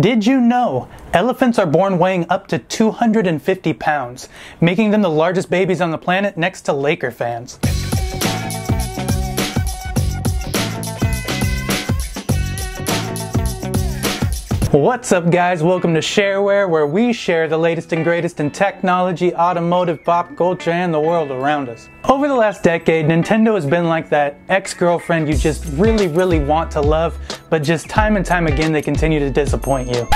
Did you know elephants are born weighing up to 250 pounds, making them the largest babies on the planet next to Laker fans? What's up guys, welcome to Shareware, where we share the latest and greatest in technology, automotive, pop culture, and the world around us. Over the last decade, Nintendo has been like that ex-girlfriend you just really want to love, but just time and time again they continue to disappoint you.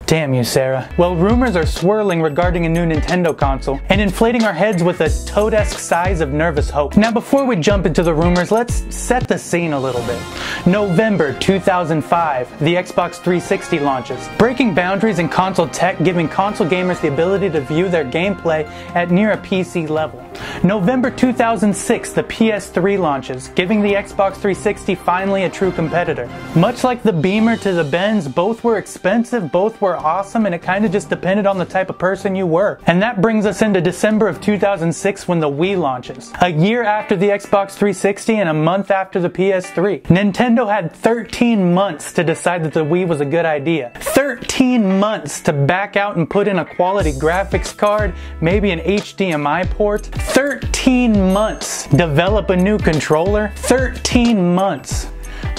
Damn you, Sarah. Well, rumors are swirling regarding a new Nintendo console and inflating our heads with a toad-esque size of nervous hope. Now, before we jump into the rumors, let's set the scene a little bit. November 2005, the Xbox 360 launches, breaking boundaries in console tech, giving console gamers the ability to view their gameplay at near a PC level. November 2006, the PS3 launches, giving the Xbox 360 finally a true competitor. Much like the Beamer to the Benz, both were expensive, both were awesome, and it kind of just depended on the type of person you were. And that brings us into December of 2006 when the Wii launches. A year after the Xbox 360 and a month after the PS3. Nintendo had 13 months to decide that the Wii was a good idea. 13 months to back out and put in a quality graphics card, maybe an HDMI port. 13 months. Develop a new controller. 13 months.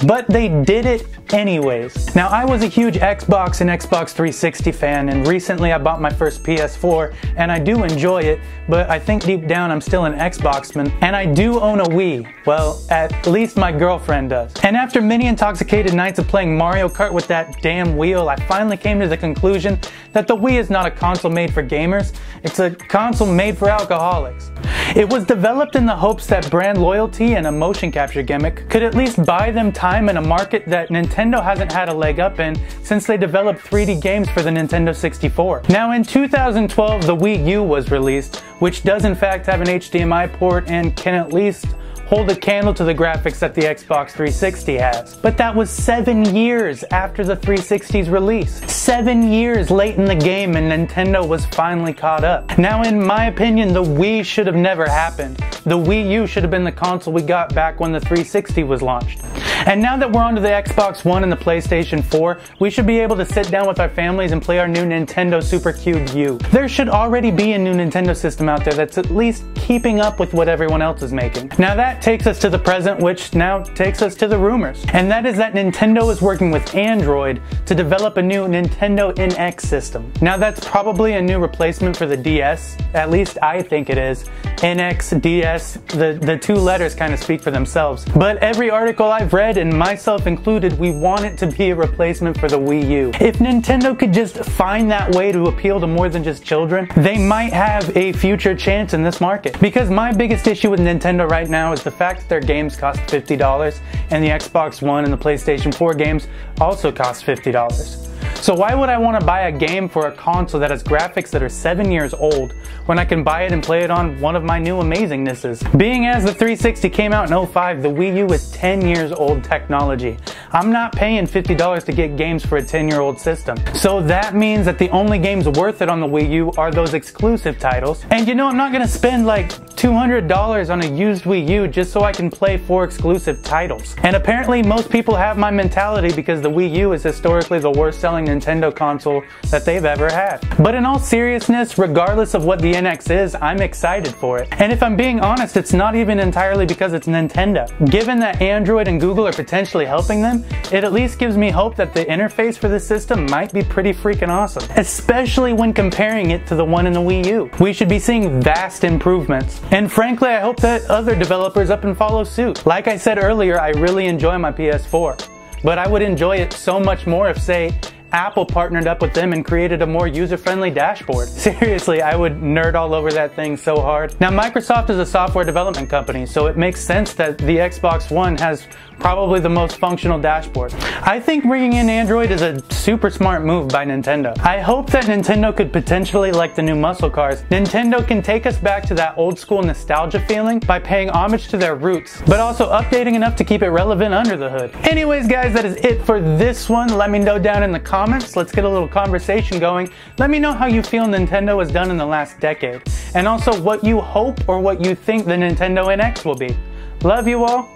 But they did it anyways. Now, I was a huge Xbox and Xbox 360 fan, and recently I bought my first PS4, and I do enjoy it, but I think deep down I'm still an Xboxman, and I do own a Wii. Well, at least my girlfriend does. And after many intoxicated nights of playing Mario Kart with that damn wheel, I finally came to the conclusion that the Wii is not a console made for gamers, it's a console made for alcoholics. It was developed in the hopes that brand loyalty and a motion capture gimmick could at least buy them time in a market that Nintendo hasn't had a leg up in since they developed 3D games for the Nintendo 64. Now, in 2012, the Wii U was released, which does in fact have an HDMI port and can at least hold a candle to the graphics that the Xbox 360 has. But that was 7 years after the 360's release. 7 years late in the game, and Nintendo was finally caught up. Now, in my opinion, the Wii should have never happened. The Wii U should have been the console we got back when the 360 was launched. And now that we're onto the Xbox One and the PlayStation 4, we should be able to sit down with our families and play our new Nintendo Super Cube U. There should already be a new Nintendo system out there that's at least keeping up with what everyone else is making. Now that takes us to the present, which now takes us to the rumors. And that is that Nintendo is working with Android to develop a new Nintendo NX system. Now that's probably a new replacement for the DS, at least I think it is. NX, DS, the two letters kind of speak for themselves. But every article I've read, and myself included, we want it to be a replacement for the Wii U. If Nintendo could just find that way to appeal to more than just children, they might have a future chance in this market. Because my biggest issue with Nintendo right now is the fact that their games cost $50, and the Xbox One and the PlayStation 4 games also cost $50. So why would I want to buy a game for a console that has graphics that are 7 years old when I can buy it and play it on one of my new amazingnesses? Being as the 360 came out in 2005, the Wii U is 10 years old technology. I'm not paying $50 to get games for a 10-year-old system. So that means that the only games worth it on the Wii U are those exclusive titles. And you know, I'm not going to spend like $200 on a used Wii U just so I can play 4 exclusive titles. And apparently most people have my mentality because the Wii U is historically the worst selling Nintendo console that they've ever had. But in all seriousness, regardless of what the NX is, I'm excited for it. And if I'm being honest, it's not even entirely because it's Nintendo. Given that Android and Google are potentially helping them, it at least gives me hope that the interface for this system might be pretty freaking awesome, especially when comparing it to the one in the Wii U. We should be seeing vast improvements. And frankly, I hope that other developers up and follow suit. Like I said earlier, I really enjoy my PS4, but I would enjoy it so much more if, say, Apple partnered up with them and created a more user-friendly dashboard. Seriously, I would nerd all over that thing so hard. Now, Microsoft is a software development company, so it makes sense that the Xbox One has probably the most functional dashboard. I think bringing in Android is a super smart move by Nintendo. I hope that Nintendo could potentially, like the new muscle cars, Nintendo can take us back to that old school nostalgia feeling by paying homage to their roots, but also updating enough to keep it relevant under the hood. Anyways guys, that is it for this one. Let me know down in the comments. Let's get a little conversation going. Let me know how you feel Nintendo has done in the last decade, and also what you hope or what you think the Nintendo NX will be. Love you all.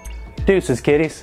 Deuces, kitties.